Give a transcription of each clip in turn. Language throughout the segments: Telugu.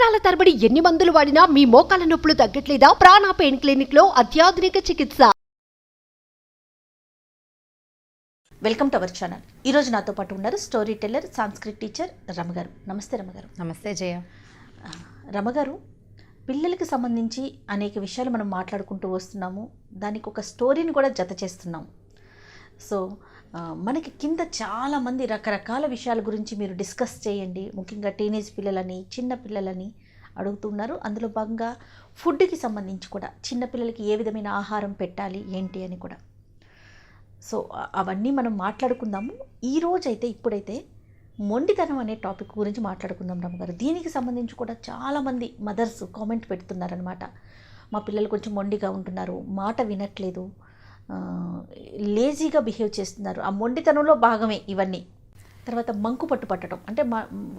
సంవత్సరాల తరబడి ఎన్ని మందులు వాడినా మీ మోకాల నొప్పులు తగ్గట్లేదా? ప్రాణ పెయిన్ క్లినిక్ లో అత్యాధునిక చికిత్స. Welcome to our channel. ఈరోజు నాతో పాటు ఉన్నారు స్టోరీ టెల్లర్, సాంస్క్రిట్ టీచర్ రమగారు. నమస్తే రమగారు. నమస్తే జయ. రమగారు, పిల్లలకి సంబంధించి అనేక విషయాలు మనం మాట్లాడుకుంటూ వస్తున్నాము. దానికి ఒక స్టోరీని కూడా జత చేస్తున్నాము. సో మనకి కింద చాలామంది రకరకాల విషయాల గురించి మీరు డిస్కస్ చేయండి, ముఖ్యంగా టీనేజ్ పిల్లలని, చిన్న పిల్లలని అడుగుతున్నారు. అందులో భాగంగా ఫుడ్కి సంబంధించి కూడా చిన్నపిల్లలకి ఏ విధమైన ఆహారం పెట్టాలి ఏంటి అని కూడా. సో అవన్నీ మనం మాట్లాడుకుందాము. ఈరోజైతే ఇప్పుడైతే మొండితనం అనే టాపిక్ గురించి మాట్లాడుకుందాం రమగారు. దీనికి సంబంధించి కూడా చాలామంది మదర్స్ కామెంట్ పెడుతున్నారనమాట. మా పిల్లలు కొంచెం మొండిగా ఉంటున్నారు, మాట వినట్లేదు, లేజీగా బిహేవ్ చేస్తున్నారు. ఆ మొండితనంలో భాగమే ఇవన్నీ. తర్వాత మంకు పట్టు పట్టడం, అంటే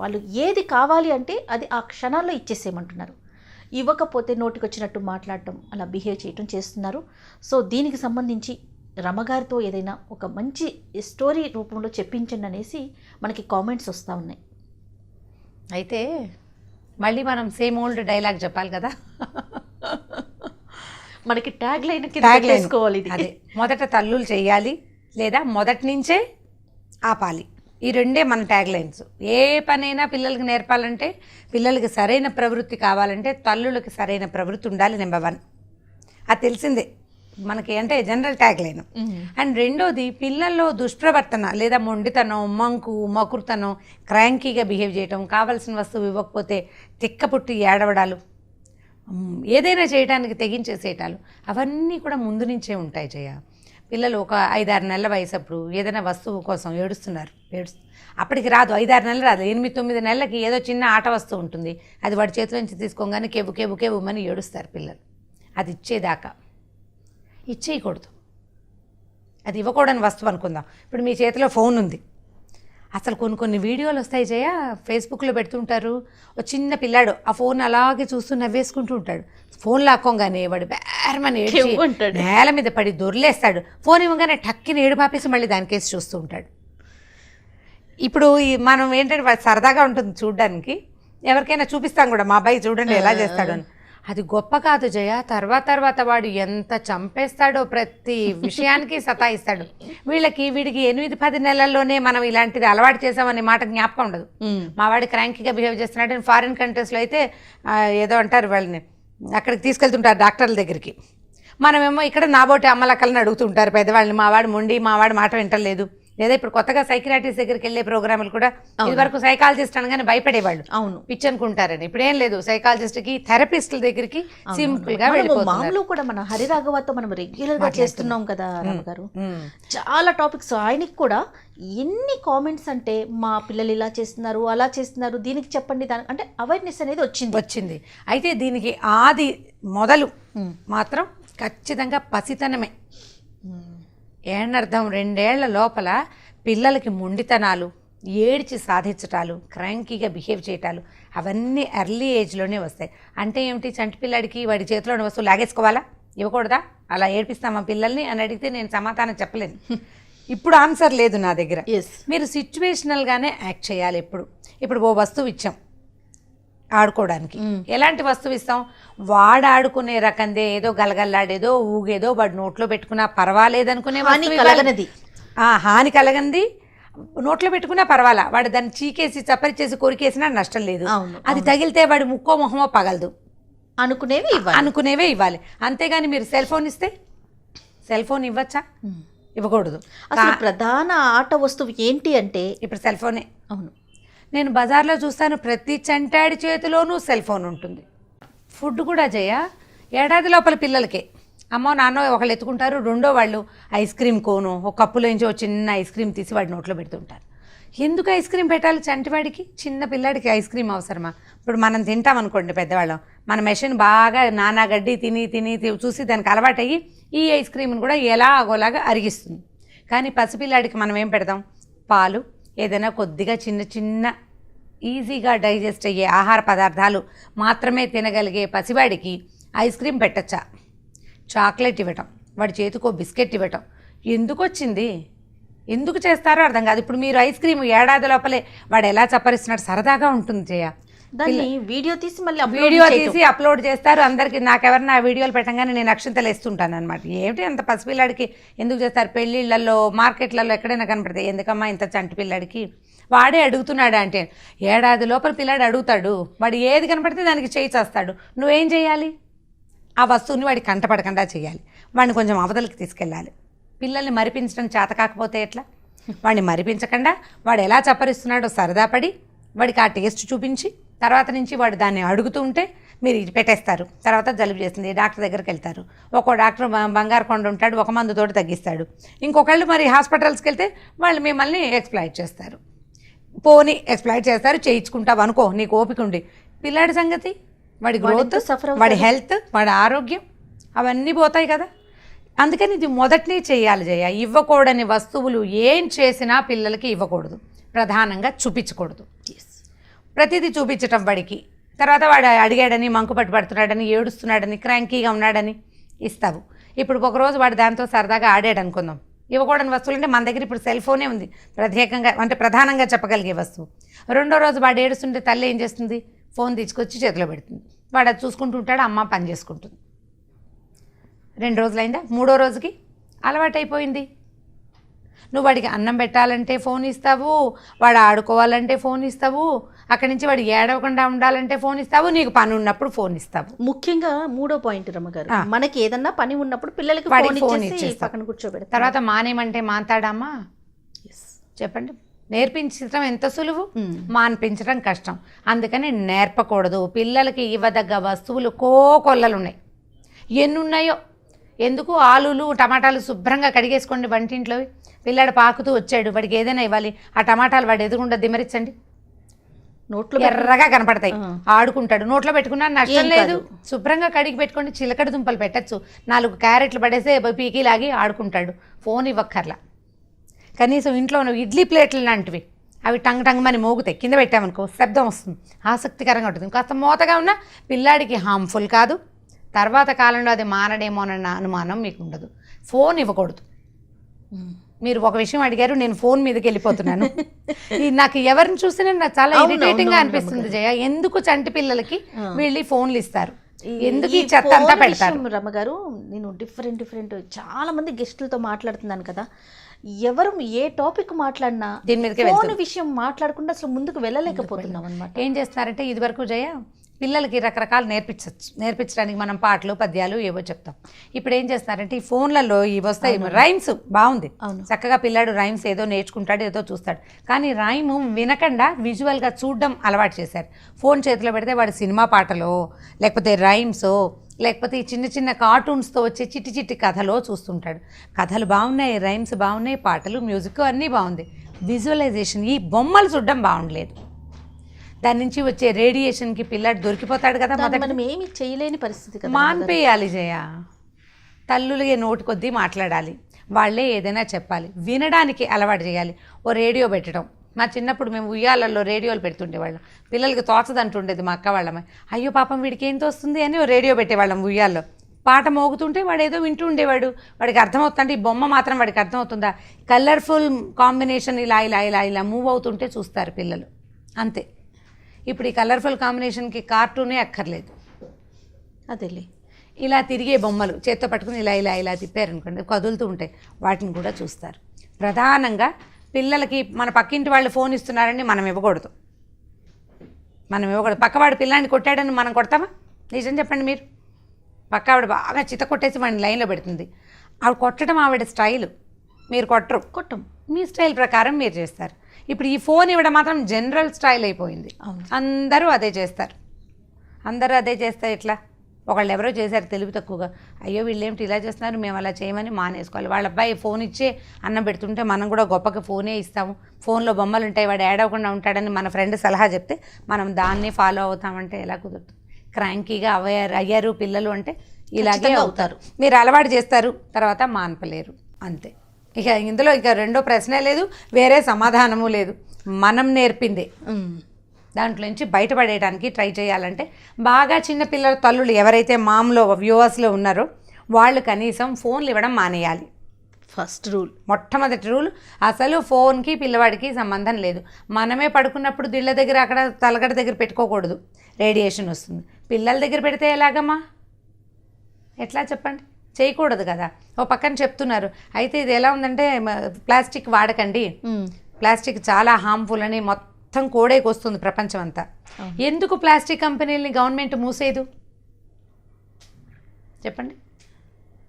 వాళ్ళు ఏది కావాలి అంటే అది ఆ క్షణాల్లో ఇచ్చేసేయమంటున్నారు. ఇవ్వకపోతే నోటికి వచ్చినట్టు మాట్లాడటం, అలా బిహేవ్ చేయటం చేస్తున్నారు. సో దీనికి సంబంధించి రమగారితో ఏదైనా ఒక మంచి స్టోరీ రూపంలో చెప్పించండి అనేసి మనకి కామెంట్స్ వస్తూ ఉన్నాయి. అయితే మళ్ళీ మనం సేమ్ ఓల్డ్ డైలాగ్ చెప్పాలి కదా. మనకి ట్యాగ్ లైన్ వేసుకోవాలి. అదే, మొదట తల్లులు చేయాలి లేదా మొదటి నుంచే ఆపాలి. ఈ రెండే మన ట్యాగ్ లైన్స్. ఏ పనైనా పిల్లలకి నేర్పాలంటే, పిల్లలకి సరైన ప్రవృత్తి కావాలంటే తల్లులకి సరైన ప్రవృత్తి ఉండాలి. నెంబర్ 1 అది తెలిసిందే మనకి, అంటే జనరల్ ట్యాగ్ లైన్. అండ్ రెండోది, పిల్లల్లో దుష్ప్రవర్తన లేదా మొండితనం, మకురుతనం, క్రాంకీగా బిహేవ్ చేయటం, కావాల్సిన వస్తువు ఇవ్వకపోతే తిక్క పుట్టి ఏడవడాలు, ఏదైనా చేయడానికి తెగించేసేటాలు, అవన్నీ కూడా ముందు నుంచే ఉంటాయి జయ. పిల్లలు ఒక 5-6 నెలల వయసు అప్పుడు ఏదైనా వస్తువు కోసం ఏడుస్తున్నారు, అప్పటికి రాదు, 5-6 నెలలు రాదు, 8-9 నెలలకి ఏదో చిన్న ఆట వస్తువు ఉంటుంది, అది వాడి చేతిలో నుంచి తీసుకోగానే కేవుమని ఏడుస్తారు పిల్లలు. అది ఇచ్చేదాకా ఇచ్చేయకూడదు. అది ఇవ్వకూడని వస్తువు అనుకుందాం. ఇప్పుడు మీ చేతిలో ఫోన్ ఉంది. అసలు కొన్ని వీడియోలు వస్తాయి జయ, ఫేస్బుక్లో పెడుతుంటారు. ఒక చిన్న పిల్లాడు ఆ ఫోన్ అలాగే చూస్తూ నవ్వేసుకుంటూ ఉంటాడు. ఫోన్ లాక్కోగానే వాడు బేరమని ఏడ్చి నేల మీద పడి దొర్లేస్తాడు. ఫోన్ ఇవ్వగానే టక్కిని ఏడు పాపేసి మళ్ళీ దానికేసి చూస్తూ ఉంటాడు. ఇప్పుడు మనం ఏంటంటే సరదాగా ఉంటుంది చూడడానికి, ఎవరికైనా చూపిస్తాం కూడా, మా అబ్బాయి చూడండి ఎలా చేస్తాడు అని. అది గొప్ప కాదు జయ. తర్వాత వాడు ఎంత చంపేస్తాడో, ప్రతి విషయానికి సతాయిస్తాడు. వీడికి 8-10 నెలల్లోనే మనం ఇలాంటిది అలవాటు చేసామనే మాట జ్ఞాపకం ఉండదు. మా వాడి క్రాంకీగా బిహేవ్ చేస్తున్నాడు. ఫారిన్ కంట్రీస్లో అయితే ఏదో అంటారు వాళ్ళని, అక్కడికి తీసుకెళ్తుంటారు డాక్టర్ల దగ్గరికి. మనమేమో ఇక్కడ నాబోటి అమ్మలక్కలని అడుగుతుంటారు పెద్దవాళ్ళని, మా వాడు మొండి, మా వాడు మాట వింటలేదు. లేదా ఇప్పుడు కొత్తగా సైకియాట్రిస్ట్ దగ్గరికి వెళ్ళే ప్రోగ్రాములు కూడా, ఇది వరకు సైకాలజిస్ట్ అనగానే భయపడేవాళ్ళు, అవును పిచ్చి అనుకుంటారని. ఇప్పుడు ఏం లేదు, సైకాలజిస్ట్కి, థెరపిస్టుల దగ్గరికి సింపుల్ గా మామూలు కూడా మన హరిరాఘవతో మనం రెగ్యులర్ గా చేస్తున్నాం కదా రామగారు. చాలా టాపిక్స్. ఆయనకి కూడా ఎన్ని కామెంట్స్ అంటే, మా పిల్లలు ఇలా చేస్తున్నారు, అలా చేస్తున్నారు, దీనికి చెప్పండి, దానికి అంటే అవేర్నెస్ అనేది వచ్చింది. అయితే దీనికి ఆది మొదలు మాత్రం ఖచ్చితంగా పసితనమే. ఏనర్థం, 2 ఏళ్ల లోపల పిల్లలకి మొండితనాలు, ఏడ్చి సాధించటాలు, క్రాంకీగా బిహేవ్ చేయటాలు, అవన్నీ ఎర్లీ ఏజ్లోనే వస్తాయి. అంటే ఏమిటి, చంటి పిల్లాడికి వాడి చేతిలోని వస్తువు లాగేసుకోవాలా, ఇవ్వకూడదా, అలా ఏడిపిస్తామా పిల్లల్ని అని అడిగితే నేను సమాధానం చెప్పలేను. ఇప్పుడు ఆన్సర్ లేదు నా దగ్గర. మీరు సిచ్యువేషనల్గానే యాక్ట్ చేయాలి. ఇప్పుడు ఓ వస్తువు ఇచ్చాం ఆడుకోవడానికి, ఎలాంటి వస్తువు ఇస్తాం, వాడు ఆడుకునే రకందే, ఏదో గలగల్లాడేదో ఊగేదో వాడు నోట్లో పెట్టుకున్నా పర్వాలేదనుకునే, హాని కలగంది నోట్లో పెట్టుకున్నా పర్వాలా, వాడు దాన్ని చీకేసి చప్పరిచేసి కొరికేసినా నష్టం లేదు. అది తగిలితే వాడు ముక్కో మొహమో పగలదు అనుకునేవే ఇవ్వాలి. అంతేగాని మీరు సెల్ ఫోన్ ఇస్తే, సెల్ ఫోన్ ఇవ్వచ్చా, ఇవ్వకూడదు. అసలు ప్రధాన ఆట వస్తువు ఏంటి అంటే ఇప్పుడు సెల్ ఫోనే. అవును, నేను బజార్లో చూస్తాను, ప్రతి చంటాడి చేతిలోనూ సెల్ ఫోన్ ఉంటుంది. ఫుడ్ కూడా జయ, ఏడాది లోపల పిల్లలకే అమ్మో నాన్నో ఒకళ్ళు ఎత్తుకుంటారు, రెండో వాళ్ళు ఐస్ క్రీమ్ కోను ఒక కప్పులోంచి ఒక చిన్న ఐస్ క్రీమ్ తీసి వాడి నోట్లో పెడుతుంటారు. ఎందుకు ఐస్ క్రీమ్ పెట్టాలి చంటివాడికి? చిన్న పిల్లాడికి ఐస్ క్రీమ్ అవసరమా? ఇప్పుడు మనం తింటాం అనుకోండి పెద్దవాళ్ళం, మన మెషిన్ బాగా నానా గడ్డి తిని చూసి దానికి అలవాటయ్యి ఈ ఐస్ క్రీమ్ని కూడా ఎలాగోలాగా అరిగిస్తుంది. కానీ పసిపిల్లాడికి మనం ఏం పెడతాం, పాలు, ఏదైనా కొద్దిగా చిన్న ఈజీగా డైజెస్ట్ అయ్యే ఆహార పదార్థాలు మాత్రమే తినగలిగే పసివాడికి ఐస్ క్రీమ్ పెట్టచ్చా, చాక్లెట్ ఇవ్వటం, వాడి చేతికో బిస్కెట్ ఇవ్వటం ఎందుకు వచ్చింది? ఎందుకు చేస్తారో అర్థం కాదు. ఇప్పుడు మీరు ఐస్ క్రీమ్ ఏడాది లోపలే వాడు ఎలా చప్పరిస్తున్నాడు, సరదాగా ఉంటుంది జయ. దాన్ని వీడియో తీసి మళ్ళీ అప్లోడ్ చేస్తారు అందరికి. నాకెవరన్నా ఆ వీడియోలు పెట్టగానే నేను అక్షంతలు వేస్తుంటాను అనమాట. ఏమిటి అంత పసిపిల్లాడికి ఎందుకు చేస్తారు? పెళ్ళిళ్ళల్లో, మార్కెట్లలో ఎక్కడైనా కనపడతాయి. ఎందుకమ్మా ఇంత చంటి పిల్లాడికి? వాడే అడుగుతున్నాడు అంటే, ఏడాది లోపల పిల్లాడు అడుగుతాడు. వాడు ఏది కనపడితే దానికి చేయి చేస్తాడు. నువ్వేం చేయాలి? ఆ వస్తువుని వాడికి కంటపడకుండా చేయాలి. వాడిని కొంచెం అవతలకి తీసుకెళ్ళాలి. పిల్లల్ని మరిపించడం చేత కాకపోతే ఎట్లా? వాడిని మరిపించకుండా వాడు ఎలా చప్పరిస్తున్నాడో సరదా పడి వాడికి ఆ టేస్ట్ చూపించి తర్వాత నుంచి వాడు దాన్ని అడుగుతూ ఉంటే మీరు ఇది పెట్టేస్తారు. తర్వాత జలుబు చేస్తుంది, డాక్టర్ దగ్గరికి వెళ్తారు. ఒక్కో డాక్టర్ బంగారు కొండ ఉంటాడు, ఒక మందుతోటి తగ్గిస్తాడు. ఇంకొకళ్ళు మరి హాస్పిటల్స్కి వెళ్తే వాళ్ళు మిమ్మల్ని ఎక్స్ప్లాయిట్ చేస్తారు. పోనీ ఎక్స్ప్లాయిట్ చేస్తారు, చేయించుకుంటావు అనుకో, నీకు ఓపిక ఉండి. పిల్లాడి సంగతి, వాడి గ్రోత్, వాడి హెల్త్, వాడి ఆరోగ్యం అవన్నీ పోతాయి కదా. అందుకని ఇది మొదటినే చేయాలి జయ. ఇవ్వకూడని వస్తువులు ఏం చేసినా పిల్లలకి ఇవ్వకూడదు. ప్రధానంగా చూపించకూడదు. ప్రతిదీ చూపించటం వాడికి. తర్వాత వాడు అడిగాడని, మంకుపట్టు పడుతున్నాడని, ఏడుస్తున్నాడని, క్రాంకీగా ఉన్నాడని ఇస్తావు. ఇప్పుడు ఒకరోజు వాడు దాంతో సరదాగా ఆడాడు అనుకుందాం. ఇవ్వకూడని వస్తువులు అంటే మన దగ్గర ఇప్పుడు సెల్ ఫోనే ఉంది ప్రత్యేకంగా, అంటే ప్రధానంగా చెప్పగలిగే వస్తువు. రెండో రోజు వాడు ఏడుస్తుంటే తల్లి ఏం చేస్తుంది? ఫోన్ తీసుకొచ్చి చేతిలో పెడుతుంది. వాడు అది చూసుకుంటూ ఉంటాడు, అమ్మ పని చేసుకుంటుంది. 2 రోజులైందా? 3వ రోజుకి అలవాటైపోయింది. నువ్వు వాడికి అన్నం పెట్టాలంటే ఫోన్ ఇస్తావు, వాడు ఆడుకోవాలంటే ఫోన్ ఇస్తావు, అక్కడి నుంచి వాడు ఏడవకుండా ఉండాలంటే ఫోన్ ఇస్తావు, నీకు పని ఉన్నప్పుడు ఫోన్ ఇస్తావు. ముఖ్యంగా 3వ పాయింట్ రమ్మగారు, మనకి ఏదన్నా పని ఉన్నప్పుడు పిల్లలకి ఫోన్ ఇచ్చేసి పక్కన కూర్చోబెడతారు. తర్వాత మానేమంటే మాన్తాడమ్మా? చెప్పండి. నేర్పించడం ఎంత సులువు, మాన్పించడం కష్టం. అందుకని నేర్పకూడదు. పిల్లలకి ఇవ్వదగ్గ వస్తువులు కోకొల్లలు ఉన్నాయి. ఎన్ని ఉన్నాయో. ఎందుకు? ఆలులు, టమాటాలు శుభ్రంగా కడిగేసుకోండి వంటింట్లో. పిల్లాడు పాకుతూ వచ్చాడు, వాడికి ఏదైనా ఇవ్వాలి. ఆ టమాటాలు వాడు ఎదుగుండా దిమరించండి, నోట్లో ఎర్రగా కనపడతాయి. ఆడుకుంటాడు. నోట్లో పెట్టుకున్నా నష్టం లేదు. శుభ్రంగా కడిగి పెట్టుకోండి. చిలకడ దుంపలు పెట్టచ్చు, 4 క్యారెట్లు పడేస్తే పీకి లాగి ఆడుకుంటాడు. ఫోన్ ఇవ్వక్కర్లా. కనీసం ఇంట్లో ఇడ్లీ ప్లేట్లు లాంటివి అవి టంగ్ టంగమని మోగుతాయి, కింద పెట్టామనుకో శబ్దం వస్తుంది, ఆసక్తికరంగా ఉంటుంది. కాస్త మోతగా ఉన్నా పిల్లాడికి హార్మ్ఫుల్ కాదు. తర్వాత కాలంలో అది మానడేమోనన్న అనుమానం మీకు ఉండదు. ఫోన్ ఇవ్వకూడదు. మీరు ఒక విషయం అడిగారు, నేను ఫోన్ మీదకి వెళ్ళిపోతున్నాను. నాకు ఎవరిని చూస్తే నాకు చాలా ఇరిటేటింగ్గా అనిపిస్తుంది జయ. ఎందుకు చంటి పిల్లలకి వీళ్ళు ఫోన్లు ఇస్తారు? ఎందుకు ఈ చెత్త అంతా పెడతారు? రమ్మగారు, నేను డిఫరెంట్ చాలా మంది గెస్టులతో మాట్లాడుతున్నాను కదా, ఎవరు ఏ టాపిక్ మాట్లాడినా దీని మీదకి ఫోన్ విషయం మాట్లాడకుండా అసలు ముందుకు వెళ్ళలేకపోతున్నాం అనమాట. ఏం చేస్తున్నారంటే, ఇది వరకు జయ పిల్లలకి రకరకాలు నేర్పించడానికి మనం పాటలు, పద్యాలు ఏవో చెప్తాం. ఇప్పుడు ఏం చేస్తున్నారంటే ఈ ఫోన్లలో ఇవి వస్తాయి, రైమ్స్. బాగుంది, చక్కగా పిల్లాడు రైమ్స్ ఏదో నేర్చుకుంటాడు, ఏదో చూస్తాడు. కానీ రైమ్ వినకుండా విజువల్గా చూడడం అలవాటు చేశారు. ఫోన్ చేతిలో పెడితే వాడు సినిమా పాటలో, లేకపోతే రైమ్సో, లేకపోతే ఈ చిన్న చిన్న కార్టూన్స్తో వచ్చే చిట్టి చిట్టి కథలో చూస్తుంటాడు. కథలు బాగున్నాయి, రైమ్స్ బాగున్నాయి, పాటలు, మ్యూజిక్ అన్నీ బాగుంది. విజువలైజేషన్, ఈ బొమ్మలు చూడడం బాగుండలేదు. దాని నుంచి వచ్చే రేడియేషన్కి పిల్లాడు దొరికిపోతాడు కదా. మనం ఏమి చేయలేని పరిస్థితి కదా. మాన్పేయాలి జయ. తల్లులే నోటి కొద్దీ మాట్లాడాలి, వాళ్ళే ఏదైనా చెప్పాలి, వినడానికి అలవాటు చేయాలి. ఓ రేడియో పెట్టడం. మా చిన్నప్పుడు మేము ఉయ్యాలలో రేడియోలు పెడుతుండేవాళ్ళం. పిల్లలకి తోచదంటుండేది మా అక్క వాళ్ళం. అయ్యో పాపం వీడికి ఏం తోస్తుంది అని ఓ రేడియో పెట్టేవాళ్ళం ఉయ్యాల్లో. పాట మోగుతుంటే వాడు ఏదో వింటూ ఉండేవాడు. వాడికి అర్థమవుతుందంటే ఈ బొమ్మ మాత్రం వాడికి అర్థమవుతుందా? కలర్ఫుల్ కాంబినేషన్ ఇలా ఇలా ఇలా ఇలా మూవ్ అవుతుంటే చూస్తారు పిల్లలు, అంతే. ఇప్పుడు ఈ కలర్ఫుల్ కాంబినేషన్కి కార్టూనే అక్కర్లేదు. అదేలే, ఇలా తిరిగే బొమ్మలు చేత్తో పట్టుకుని ఇలా ఇలా ఇలా తిప్పారనుకోండి, కదులుతూ ఉంటాయి, వాటిని కూడా చూస్తారు. ప్రధానంగా పిల్లలకి మన పక్కింటి వాళ్ళు ఫోన్ ఇస్తున్నారని మనం ఇవ్వకూడదు. పక్కవాడు పిల్లాన్ని కొట్టాడని మనం కొడతామా? నిజం చెప్పండి మీరు. పక్క ఆవిడ బాగా చిత కొట్టేసి వాడిని లైన్లో పెడుతుంది. ఆవిడ కొట్టడం ఆవిడ స్టైలు, మీరు కొట్టం. మీ స్టైల్ ప్రకారం మీరు చేస్తారు. ఇప్పుడు ఈ ఫోన్ ఇవ్వడం మాత్రం జనరల్ స్టైల్ అయిపోయింది. అందరూ అదే చేస్తారు. ఎట్లా? ఒకళ్ళు ఎవరో చేశారు తెలివి తక్కువగా, అయ్యో వీళ్ళేమిటి ఇలా చేస్తున్నారు, మేము అలా చేయమని మానేసుకోవాలి. వాళ్ళ అబ్బాయి ఫోన్ ఇచ్చే అన్నం పెడుతుంటే మనం కూడా గొప్పగా ఫోనే ఇస్తాము. ఫోన్లో బొమ్మలు ఉంటాయి, వాడు ఏడవకుండా ఉంటాడని మన ఫ్రెండ్ సలహా చెప్తే మనం దాన్ని ఫాలో అవుతామంటే ఎలా కుదురుతుంది? క్రాంకీగా అయ్యారు పిల్లలు అంటే ఇలాగే అవుతారు. మీరు అలవాటు చేస్తారు, తర్వాత మాన్పలేరు, అంతే. ఇక ఇందులో ఇక రెండో ప్రశ్నే లేదు, వేరే సమాధానము లేదు. మనం నేర్పిందే. దాంట్లో నుంచి బయటపడేయడానికి ట్రై చేయాలంటే బాగా చిన్నపిల్లల తల్లులు ఎవరైతే మామ్లో వ్యూవర్స్లో ఉన్నారో వాళ్ళు కనీసం ఫోన్లు ఇవ్వడం మానేయాలి. First rule. మొట్టమొదటి రూల్, అసలు ఫోన్కి పిల్లవాడికి సంబంధం లేదు. మనమే పడుకున్నప్పుడు దిళ్ళ దగ్గర అక్కడ తలగడ దగ్గర పెట్టుకోకూడదు, రేడియేషన్ వస్తుంది. పిల్లల దగ్గర పెడితే ఎలాగమ్మా, ఎట్లా చెప్పండి, చేయకూడదు కదా. ఓ పక్కన చెప్తున్నారు, అయితే ఇది ఎలా ఉందంటే ప్లాస్టిక్ వాడకండి, ప్లాస్టిక్ చాలా హార్మ్ఫుల్ అని మొత్తం కోడేకి వస్తుంది ప్రపంచం అంతా. ఎందుకు ప్లాస్టిక్ కంపెనీలని గవర్నమెంట్ మూసేదు చెప్పండి?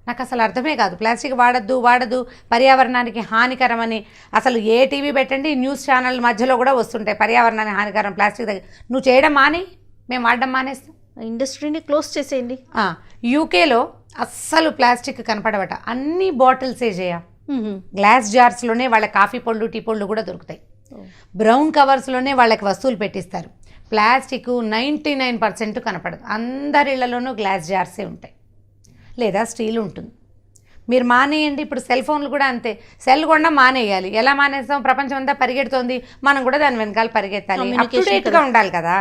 నాకు అసలు అర్థమే కాదు. ప్లాస్టిక్ వాడద్దు, పర్యావరణానికి హానికరమని అసలు ఏ టీవీ పెట్టండి, న్యూస్ ఛానల్ మధ్యలో కూడా వస్తుంటాయి పర్యావరణానికి హానికరం ప్లాస్టిక్ దగ్గర. నువ్వు చేయడం మాని, మేము వాడడం మానేస్తాం. ఇండస్ట్రీని క్లోజ్ చేసేయండి. యూకేలో అస్సలు ప్లాస్టిక్ కనపడవట, అన్ని బాటిల్సే చేయ, గ్లాస్ జార్స్లోనే వాళ్ళ కాఫీ పళ్ళు టీ పళ్ళు కూడా దొరుకుతాయి. బ్రౌన్ కవర్స్లోనే వాళ్ళకి వస్తువులు పెట్టిస్తారు. ప్లాస్టిక్ 99% కనపడదు. అందరి ఇళ్లలోనూ గ్లాస్ జార్సే ఉంటాయి, లేదా స్టీల్ ఉంటుంది. మీరు మానేయండి. ఇప్పుడు సెల్ ఫోన్లు కూడా అంతే, సెల్ కూడా మానేయాలి. ఎలా మానేస్తాం? ప్రపంచం అంతా పరిగెడుతోంది, మనం కూడా దాని వెనకాల పరిగెత్తాలి. అప్ టు డేట్గా ఉండాలి కదా,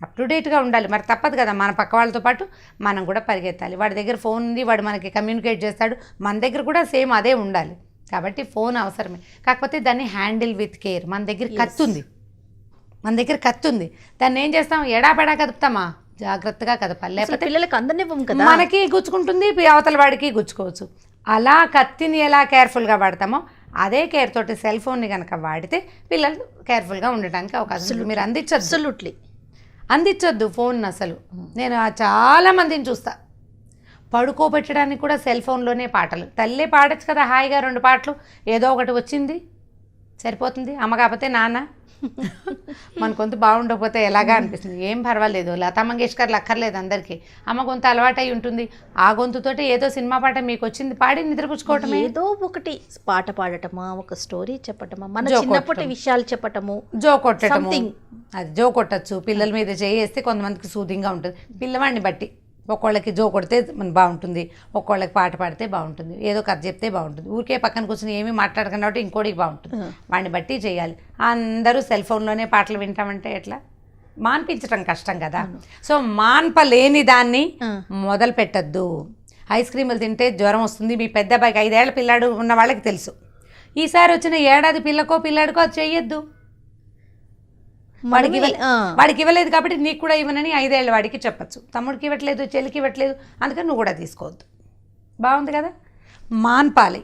అప్ టు డేట్గా ఉండాలి. మరి తప్పదు కదా, మన పక్క వాళ్ళతో పాటు మనం కూడా పరిగెత్తాలి. వాడి దగ్గర ఫోన్ ఉంది, వాడు మనకి కమ్యూనికేట్ చేస్తాడు, మన దగ్గర కూడా సేమ్ అదే ఉండాలి. కాబట్టి ఫోన్ అవసరమే, కాకపోతే దాన్ని హ్యాండిల్ విత్ కేర్. మన దగ్గర కత్తి ఉంది, దాన్ని ఏం చేస్తాం? ఎడాపెడా కదుపుతామా? జాగ్రత్తగా కదపాలి, లేకపోతే పిల్లలకి అందరినివ్వం కదా, మనకి గుచ్చుకుంటుంది, అవతల వాడికి గుచ్చుకోవచ్చు. అలా కత్తిని ఎలా కేర్ఫుల్గా వాడతామో అదే కేర్ తోటి సెల్ ఫోన్ని కనుక వాడితే పిల్లలు కేర్ఫుల్గా ఉండడానికి అవకాశం ఉంది. మీరు అందించొద్దు ఫోన్. అసలు నేను చాలా మందిని చూస్తా, పడుకోబెట్టడానికి కూడా సెల్ ఫోన్లోనే పాటలు. తల్లే పాడచ్చు కదా హాయిగా 2 పాటలు, ఏదో ఒకటి వచ్చింది సరిపోతుంది. అమ్మ కాకపోతే నాన్న, మన గొంతు బాగుండకపోతే ఎలాగా అనిపిస్తుంది. ఏం పర్వాలేదు, లతా మంగేష్కర్లు అక్కర్లేదు అందరికీ. అమ్మ గొంతు అలవాటై ఉంటుంది, ఆ గొంతుతోటి ఏదో సినిమా పాట మీకు వచ్చింది పాడి నిద్రపుచ్చుకోవటం, ఏదో ఒకటి పాట పాడటమా, ఒక స్టోరీ చెప్పటమా, మన చిన్నప్పటి విషయాలు చెప్పటము, జో కొట్టటము. అది జో కొట్టచ్చు, పిల్లల మీద చేయేస్తే కొంతమందికి సూదింగ్గా ఉంటుంది. పిల్లవాడిని బట్టి ఒక్కోళ్ళకి జో కొడితే బాగుంటుంది, ఒక్కోళ్ళకి పాట పాడితే బాగుంటుంది, ఏదో కథ చెప్తే బాగుంటుంది. ఊరికే పక్కన కూర్చొని ఏమీ మాట్లాడకుండా ఇంకోటికి బాగుంటుంది. వాడిని బట్టి చేయాలి. అందరూ సెల్ ఫోన్లోనే పాటలు వింటామంటే ఎట్లా? మాన్పించడం కష్టం కదా. సో మాన్పలేని దాన్ని మొదలు పెట్టద్దు. ఐస్ క్రీములు తింటే జ్వరం వస్తుంది, మీ పెద్ద అబ్బాయికి 5 ఏళ్ల పిల్లాడు ఉన్న వాళ్ళకి తెలుసు. ఈసారి వచ్చిన ఏడాది పిల్లాడికో అది చేయొద్దు. వాడికి ఇవ్వలేదు కాబట్టి నీకు కూడా ఇవ్వనని 5 ఏళ్ళ వాడికి చెప్పచ్చు. తమ్ముడికి ఇవ్వట్లేదు, చెల్లికి ఇవ్వట్లేదు, అందుకని నువ్వు కూడా తీసుకోవద్దు. బాగుంది కదా, మాన్పాలి.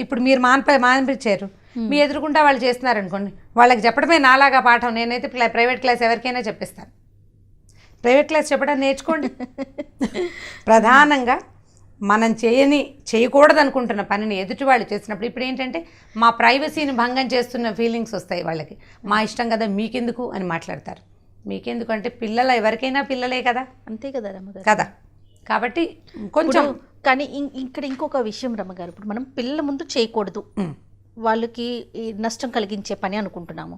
ఇప్పుడు మీరు మాన్పించారు, మీ ఎదురుకుంటా వాళ్ళు చేస్తున్నారు అనుకోండి, వాళ్ళకి చెప్పడమే నాలాగా పాఠం. నేనైతే ప్రైవేట్ క్లాస్ ఎవరికైనా చెప్పిస్తాను. ప్రైవేట్ క్లాస్ చెప్పడం నేర్చుకోండి. ప్రధానంగా మనం చేయకూడదు అనుకుంటున్న పనిని ఎదుటి వాళ్ళు చేసినప్పుడు, ఇప్పుడు ఏంటంటే మా ప్రైవసీని భంగం చేస్తున్న ఫీలింగ్స్ వస్తాయి వాళ్ళకి. మా ఇష్టం కదా మీకెందుకు అని మాట్లాడతారు. మీకెందుకు అంటే పిల్లల ఎవరికైనా పిల్లలే కదా, అంతే కదా రమ్మగారు కదా. కాబట్టి కొంచెం కానీ ఇక్కడ ఇంకొక విషయం రమ్మగారు, ఇప్పుడు మనం పిల్లల ముందు చేయకూడదు, వాళ్ళకి నష్టం కలిగించే పని అనుకుంటున్నాము.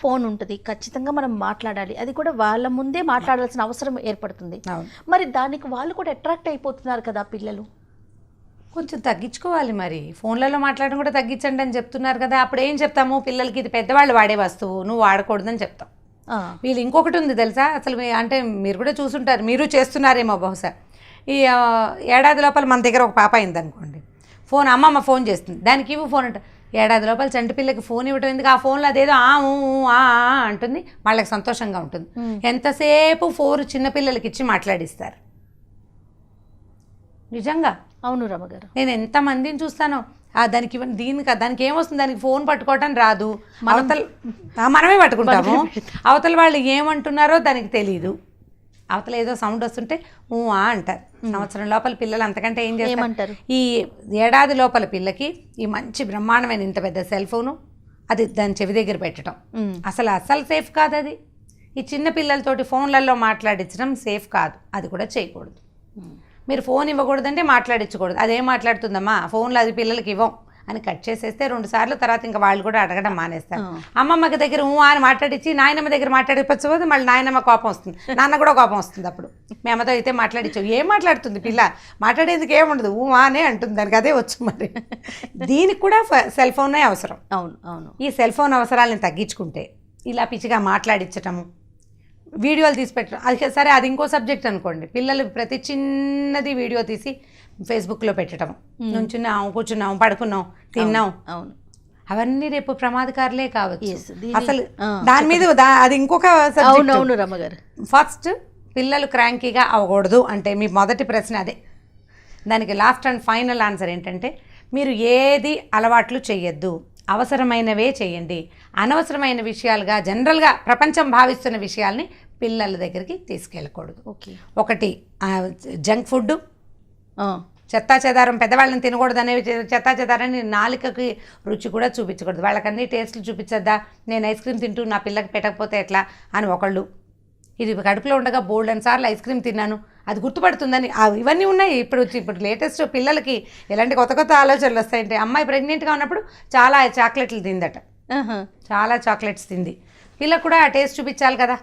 ఫోన్ ఉంటుంది, ఖచ్చితంగా మనం మాట్లాడాలి, అది కూడా వాళ్ళ ముందే మాట్లాడాల్సిన అవసరం ఏర్పడుతుంది. మరి దానికి వాళ్ళు కూడా అట్రాక్ట్ అయిపోతున్నారు కదా పిల్లలు. కొంచెం తగ్గించుకోవాలి. మరి ఫోన్లలో మాట్లాడడం కూడా తగ్గించండి అని చెప్తున్నారు కదా. అప్పుడు ఏం చెప్తాము? పిల్లలకి ఇది పెద్దవాళ్ళు వాడే వస్తువు, నువ్వు వాడకూడదని చెప్తాం. వీళ్ళు ఇంకొకటి ఉంది తెలుసా, అసలు అంటే మీరు కూడా చూసుంటారు, మీరు చేస్తున్నారేమో బహుశా. ఈ ఏడాది లోపల మన దగ్గర ఒక పాప అయిందనుకోండి, ఫోన్ అమ్మమ్మ ఫోన్ చేస్తుంది, దానికి ఇవ్వు ఫోన్ అంటే, ఏడాది లోపల చంటి పిల్లకి ఫోన్ ఇవ్వటం ఎందుకు? ఆ ఫోన్లో అదేదో అంటుంది, వాళ్ళకి సంతోషంగా ఉంటుంది. ఎంతసేపు ఫోన్ చిన్నపిల్లలకి ఇచ్చి మాట్లాడిస్తారు. నిజంగా అవును రమ్మగారు, నేను ఎంతమందిని చూస్తానో. దానికి దానికి ఏమొస్తుంది? దానికి ఫోన్ పట్టుకోవటం రాదు, మనమే పట్టుకుంటాము. అవతల వాళ్ళు ఏమంటున్నారో దానికి తెలీదు. అవతల ఏదో సౌండ్ వస్తుంటే అంటారు. సంవత్సరం లోపల పిల్లలు అంతకంటే ఏం చేస్తారు? ఈ ఏడాది లోపల పిల్లకి ఈ మంచి బ్రహ్మాండమైన ఇంత పెద్ద సెల్ ఫోను, అది దాని చెవి దగ్గర పెట్టడం అసలు సేఫ్ కాదు. అది ఈ చిన్న పిల్లలతోటి ఫోన్లలో మాట్లాడించడం సేఫ్ కాదు, అది కూడా చేయకూడదు. మీరు ఫోన్ ఇవ్వకూడదంటే మాట్లాడించకూడదు. అదేం మాట్లాడుతుందమ్మా ఫోన్లో, అది పిల్లలకి ఇవ్వం అని కట్ చేసేస్తే 2 సార్లు తర్వాత ఇంకా వాళ్ళు కూడా అడగడం మానేస్తారు. అమ్మమ్మకి దగ్గర అని మాట్లాడించి నాయనమ్మ దగ్గర మాట్లాడిపోతే మళ్ళీ నాయనమ్మ కోపం వస్తుంది, నాన్న కూడా కోపం వస్తుంది. అప్పుడు మీ అమ్మతో అయితే మాట్లాడించు, ఏం మాట్లాడుతుంది పిల్ల, మాట్లాడేందుకు ఏముండదు, అనే అంటుంది, దానికి అదే వచ్చు. మరి దీనికి కూడా సెల్ ఫోనే అవసరం. అవును అవును. ఈ సెల్ ఫోన్ అవసరాలను తగ్గించుకుంటే ఇలా పిచ్చిగా మాట్లాడించటము, వీడియోలు తీసి పెట్టడం, అది సరే అది ఇంకో సబ్జెక్ట్ అనుకోండి. పిల్లలు ప్రతి చిన్నది వీడియో తీసి ఫేస్బుక్లో పెట్టడం, నుంచున్నాం, కూర్చున్నాం, పడుకున్నాం, తిన్నాం, అవును, అవన్నీ రేపు ప్రమాదకారులే కావచ్చు. అసలు దీని- దాని మీద అది ఇంకొక అవును సబ్జెక్ట్. అవును రమ్మగారు. ఫస్ట్ పిల్లలు క్రాంకీగా అవ్వకూడదు అంటే మీ మొదటి ప్రశ్న అదే. దానికి లాస్ట్ అండ్ ఫైనల్ ఆన్సర్ ఏంటంటే మీరు ఏది అలవాట్లు చేయొద్దు, అవసరమైనవే చేయండి. అనవసరమైన విషయాలుగా జనరల్గా ప్రపంచం భావిస్తున్న విషయాల్ని పిల్లల దగ్గరికి తీసుకెళ్ళకూడదు. ఓకే. ఒకటి జంక్ ఫుడ్, ఆ, చెత్తా చెదారం, పెద్దవాళ్ళని తినకూడదు అనేవి చెత్తా చెదారాన్ని నాలుకకి రుచి కూడా చూపించకూడదు. వాళ్ళకన్నీ టేస్ట్లు చూపించద్దా, నేను ఐస్ క్రీమ్ తింటూ నా పిల్లకి పెట్టకపోతే ఎట్లా అని ఒకళ్ళు, ఇది కడుపులో ఉండగా బోల్డెన్ సార్లు ఐస్ క్రీమ్ తిన్నాను అది గుర్తుపడుతుందని, ఇవన్నీ ఉన్నాయి. ఇప్పుడు లేటెస్ట్ పిల్లలకి ఎలాంటి కొత్త కొత్త ఆలోచనలు వస్తాయంటే, అమ్మాయి ప్రెగ్నెంట్గా ఉన్నప్పుడు చాలా చాక్లెట్లు తిందట, చాలా చాక్లెట్స్ తింది. పిల్లకు కూడా ఆ టేస్ట్ చూపించాలి కదా,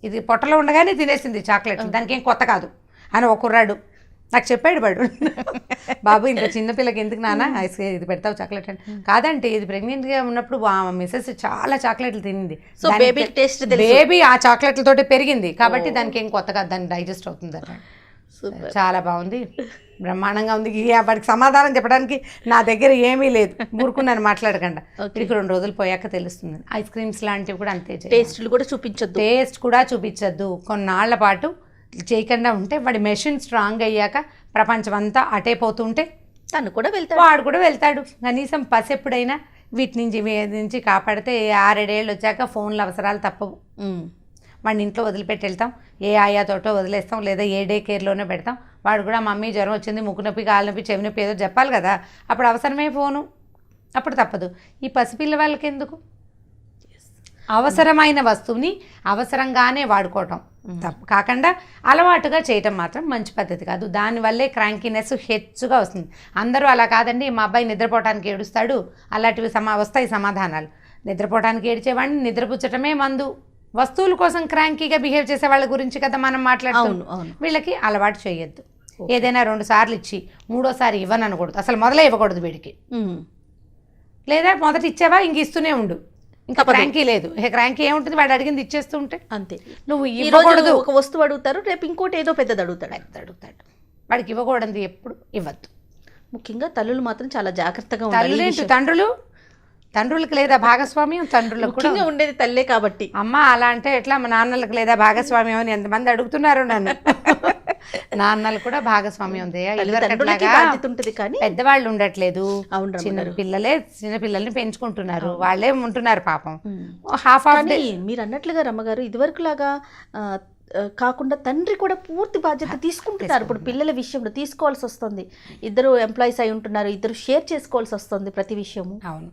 ఇది పొట్టలో ఉండగానే తినేసింది చాక్లెట్, దానికి ఏం కొత్త కాదు అని ఒక కుర్రాడు నాకు చెప్పాడు. వాడు, బాబు ఇంత చిన్నపిల్లకి ఎందుకు నాన్న ఐస్ ఇది పెడతావు చాక్లెట్ అని. కాదంటే ఇది ప్రెగ్నెంట్గా ఉన్నప్పుడు మిస్సెస్ చాలా చాక్లెట్లు తినింది, సో బేబీకి టేస్ట్ బేబీ ఆ చాక్లెట్లతోటి పెరిగింది కాబట్టి దానికి ఏం కొత్త కాదు, దాన్ని డైజెస్ట్ అవుతుంది అన్నమాట. చాలా బాగుంది, బ్రహ్మాండంగా ఉంది. వాడికి సమాధానం చెప్పడానికి నా దగ్గర ఏమీ లేదు, ఊరుకున్నాను మాట్లాడకుండా. ఇక 2 రోజులు పోయాక తెలుస్తుంది. ఐస్ క్రీమ్స్ లాంటివి కూడా అంతే, టేస్ట్లు కూడా చూపించొద్దు, టేస్ట్ కూడా చూపించద్దు. కొన్నాళ్ల పాటు చేయకుండా ఉంటే వాడి మెషిన్ స్ట్రాంగ్ అయ్యాక ప్రపంచం అంతా అటే పోతుంటే తను కూడా వెళ్తాడు, వాడు కూడా వెళ్తాడు. కనీసం పసెప్పుడైనా వీటి నుంచి కాపాడితే 6-7 ఏళ్ళు వచ్చాక ఫోన్ల అవసరాలు తప్పవు. వాడిని ఇంట్లో వదిలిపెట్టి వెళ్తాం, ఏ ఆయాతోటో వదిలేస్తాం, లేదా ఏ డే కేర్లోనే పెడతాం. వాడు కూడా మమ్మీ జ్వరం వచ్చింది, ముక్కు నొప్పి, కాలు నొప్పి, చెవి నొప్పి ఏదో చెప్పాలి కదా, అప్పుడు అవసరమే ఫోను, అప్పుడు తప్పదు. ఈ పసిపిల్ల వాళ్ళకి ఎందుకు? అవసరమైన వస్తువుని అవసరంగానే వాడుకోవటం తప్పు కాకుండా అలవాటుగా చేయటం మాత్రం మంచి పద్ధతి కాదు. దానివల్లే క్రాంకీనెస్ హెచ్చుగా వస్తుంది. అందరూ అలా కాదండి, మా అబ్బాయి నిద్రపోవటానికి ఏడుస్తాడు, అలాంటివి వస్తాయి సమాధానాలు. నిద్రపోవటానికి ఏడ్చేవాడిని నిద్రపుచ్చటమే మందు. వస్తువుల కోసం క్రాంకీగా బిహేవ్ చేసే వాళ్ళ గురించి కదా మనం మాట్లాడుతున్నాం. వీళ్ళకి అలవాటు చేయొద్దు. ఏదైనా 2 సార్లు ఇచ్చి 3వసారి ఇవ్వను అనకూడదు, అసలు మొదలే ఇవ్వకూడదు వీడికి. లేదా మొదట ఇచ్చావా ఇంక ఇస్తూనే ఉండు, ఇంకా క్రాంకీ లేదు. క్రాంకీ ఏముంటుంది, వాడు అడిగింది ఇచ్చేస్తూ ఉంటే అంతే. నువ్వు ఇవ్వకూడదు, ఒక వస్తువు అడుగుతారు, రేపు ఇంకోటి ఏదో పెద్దది అడుగుతాడు. వాడికి ఇవ్వకూడదు, ఎప్పుడు ఇవ్వద్దు. ముఖ్యంగా తల్లులు మాత్రం చాలా జాగ్రత్తగా ఉండాలి. తండ్రులకు లేదా భాగస్వామ్యం, తండ్రులకు కూడా ఉండేది తల్లే కాబట్టి. అమ్మ అలా అంటే ఎట్లా, మా నాన్నలకు లేదా భాగస్వామ్యం అని ఎంతమంది అడుగుతున్నారు నన్ను. నాన్నలు కూడా భాగస్వామ్యం ఉంది, పెద్దవాళ్ళు ఉండట్లేదు, చిన్న పిల్లల్ని పెంచుకుంటున్నారు, వాళ్ళే ఉంటున్నారు పాపం. మీరు అన్నట్లుగా రమ్మగారు ఇదివరకు లాగా కాకుండా తండ్రి కూడా పూర్తి బాధ్యత తీసుకుంటున్నారు. ఇప్పుడు పిల్లల విషయంలో తీసుకోవాల్సి వస్తుంది, ఇద్దరు ఎంప్లాయీస్ అయి ఉంటున్నారు, ఇద్దరు షేర్ చేసుకోవాల్సి వస్తుంది ప్రతి విషయము. అవును,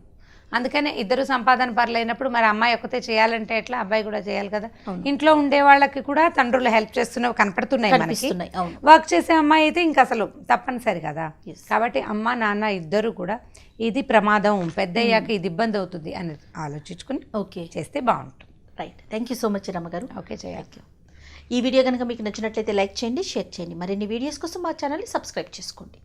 అందుకనే ఇద్దరు సంపాదన పర్లేనప్పుడు మరి అమ్మాయి ఒక్కతే చేయాలంటే ఎట్లా, అబ్బాయి కూడా చేయాలి కదా. ఇంట్లో ఉండే వాళ్ళకి కూడా తండ్రులు హెల్ప్ చేస్తున్నవి కనపడుతున్నాయి మనకి. వర్క్ చేసే అమ్మాయి అయితే ఇంకా అసలు తప్పనిసరి కదా. కాబట్టి అమ్మ నాన్న ఇద్దరు కూడా ఇది ప్రమాదం, పెద్దయ్యాక ఇది ఇబ్బంది అవుతుంది అని ఆలోచించుకుని చేస్తే బాగుంటుంది. Right, thank you so much రమ్మగారు. ఓకే, చేయాలి. ఈ వీడియో కనుక మీకు నచ్చినట్లయితే లైక్ చేయండి, షేర్ చేయండి. మరిన్ని వీడియోస్ కోసం మా ఛానల్ని సబ్స్క్రైబ్ చేసుకోండి.